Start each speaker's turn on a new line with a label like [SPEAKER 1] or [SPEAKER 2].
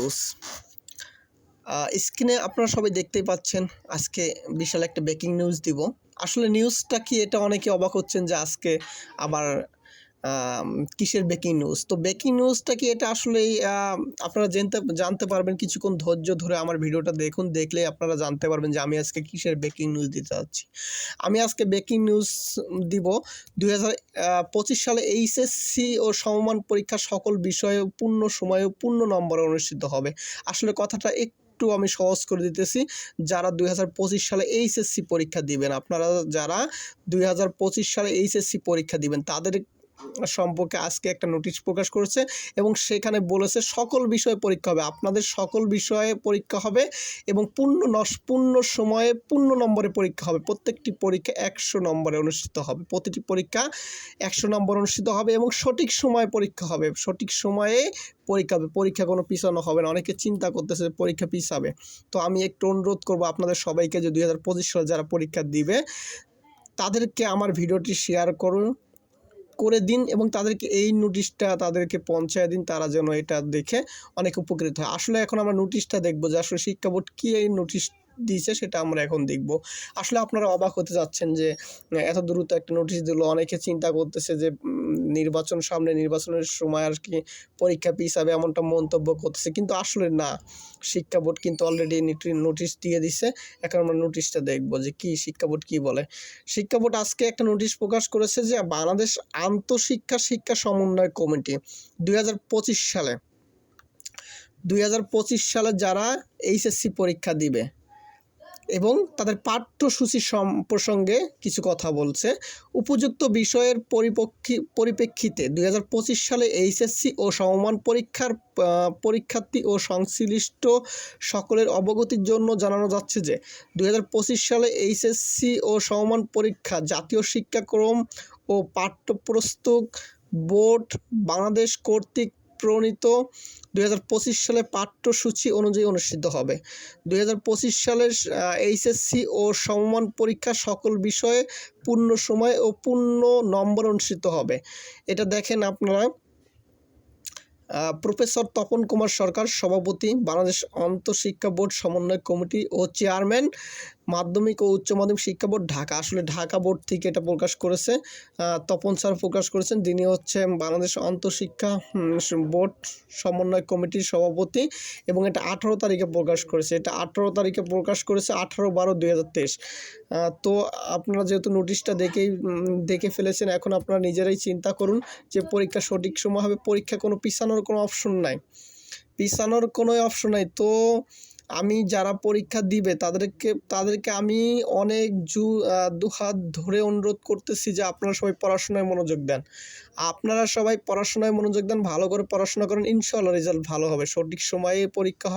[SPEAKER 1] News স্ক্রিনে আপনারা সবাই দেখতেই পাচ্ছেন। আজকে বিশাল একটা ব্রেকিং নিউজ দিব। আসলে নিউজটা কি, এটা অনেকে অবাক হচ্ছেন যে আজকে আবার কিসের ব্রেকিং নিউজ। তো ব্রেকিং নিউজটা কি, এটা আসলেই আপনারা জানতে পারবেন কিছুক্ষণ ধৈর্য ধরে আমার ভিডিওটা দেখুন। দেখলে আপনারা জানতে পারবেন যে আমি আজকে কিসের ব্রেকিং নিউজ দিতে যাচ্ছি। আমি আজকে ব্রেকিং নিউজ দিব 2025 সালে এইচএসসি ও সমমান পরীক্ষা সকল বিষয়ে পূর্ণ সময়ে পূর্ণ নম্বরে অনুষ্ঠিত হবে। আসলে কথাটা একটু আমি সহজ করে দিতেছি। যারা 2025 সালে এইচএসসি পরীক্ষা দিবেন, আপনারা যারা 2025 সালে এইচএসসি পরীক্ষা দিবেন তাদের সম্পর্কে আজকে একটা নোটিশ প্রকাশ করেছে এবং সেখানে বলেছে সকল বিষয়ে পরীক্ষা হবে, আপনাদের সকল বিষয়ে পরীক্ষা হবে এবং পূর্ণ সময়ে পূর্ণ নম্বরে পরীক্ষা হবে। প্রত্যেকটি পরীক্ষা 100 নম্বরে অনুষ্ঠিত হবে, প্রতিটি পরীক্ষা 100 নম্বর অনুষ্ঠিত হবে এবং সঠিক সময়ে পরীক্ষা হবে, সঠিক সময়ে পরীক্ষা হবে, পরীক্ষা কোনো পিছানো হবে না। অনেকে চিন্তা করতেছে পরীক্ষা পিছাবে, তো আমি একটু অনুরোধ করবো আপনাদের সবাইকে যে 2025 সালে যারা পরীক্ষা দিবে তাদেরকে আমার ভিডিওটি শেয়ার করে দিন এবং তাদেরকে এই নোটিশটা তাদেরকে পৌঁছায় দিন, তারা যেন এটা দেখে অনেক উপকৃত হয়। আসলে এখন আমরা নোটিশটা দেখবো যে আসলে শিক্ষা বোর্ড কী এই নোটিশ দিয়েছে, সেটা আমরা এখন দেখব। আসলে আপনারা অবাক হতে যাচ্ছেন যে এত দ্রুত একটা নোটিশ দিল। অনেকে চিন্তা করতেছে যে নির্বাচন সামনে, নির্বাচনের সময় আর কি পরীক্ষা পিছাবে এমনটা মন্তব্য করতেছে, কিন্তু আসলে না, শিক্ষা বোর্ড কিন্তু অলরেডি নোটিশ দিয়ে দিছে। এখন আমরা নোটিশটা দেখব যে কি শিক্ষা বোর্ড কী বলে। শিক্ষা বোর্ড আজকে একটা নোটিশ প্রকাশ করেছে যে বাংলাদেশ শিক্ষা সমন্বয় কমিটি 2025 সালে যারা এইচএসসি পরীক্ষা দিবে এবং তাদের পাঠ্যসূচি প্রসঙ্গে কিছু কথা বলছে। উপযুক্ত বিষয়ের পরিপ্রেক্ষিতে 2025 সালে এইচএসসি ও সমমান পরীক্ষার্থী ও সংশ্লিষ্ট সকলের অবগতির জন্য জানানো যাচ্ছে যে 2025 সালে এইচএসসি ও সমমান পরীক্ষা জাতীয় শিক্ষাক্রম ও পাঠ্যপুস্তক বোর্ড বাংলাদেশ কর্তৃক প্রণীত 2025 সালে পাঠ্যসূচি অনুযায়ী অনুষ্ঠিত হবে। 2025 সালের এইচএসসি ও সমমান পরীক্ষা সকল বিষয়ে পূর্ণ সময় ও পূর্ণ নম্বর অনুষ্ঠিত হবে। এটা দেখেন আপনারা, প্রফেসর তপন কুমার সরকার, সভাপতি, বাংলাদেশ আন্তঃশিক্ষা বোর্ড সমন্বয় কমিটি ও চেয়ারম্যান, মাধ্যমিক ও উচ্চ মাধ্যমিক শিক্ষা বোর্ড, ঢাকা। আসলে ঢাকা বোর্ড থেকে এটা প্রকাশ করেছে, তপন স্যার প্রকাশ করেছেন, যিনি হচ্ছে বাংলাদেশ আন্তঃশিক্ষা বোর্ড সমন্বয় কমিটির সভাপতি এবং এটা 18 তারিখে প্রকাশ করেছে। এটা 18 তারিখে প্রকাশ করেছে, 18/12/2023। তো আপনারা যেহেতু নোটিশটা দেখে ফেলেছেন, এখন আপনারা নিজেরাই চিন্তা করুন যে পরীক্ষা সঠিক সময় হবে, পরীক্ষা কোনো পিছানোর কোনো অপশন নাই। তো আমি যারা পরীক্ষা দিবে তাদেরকে আমি অনেক দুহাত ধরে অনুরোধ করতেছি যে আপনারা সবাই পড়াশোনায় মনোযোগ দেন। ভালো করে পড়াশোনা করেন, ইনশাআল্লাহ রেজাল্ট ভালো হবে, সঠিক সময়ে পরীক্ষা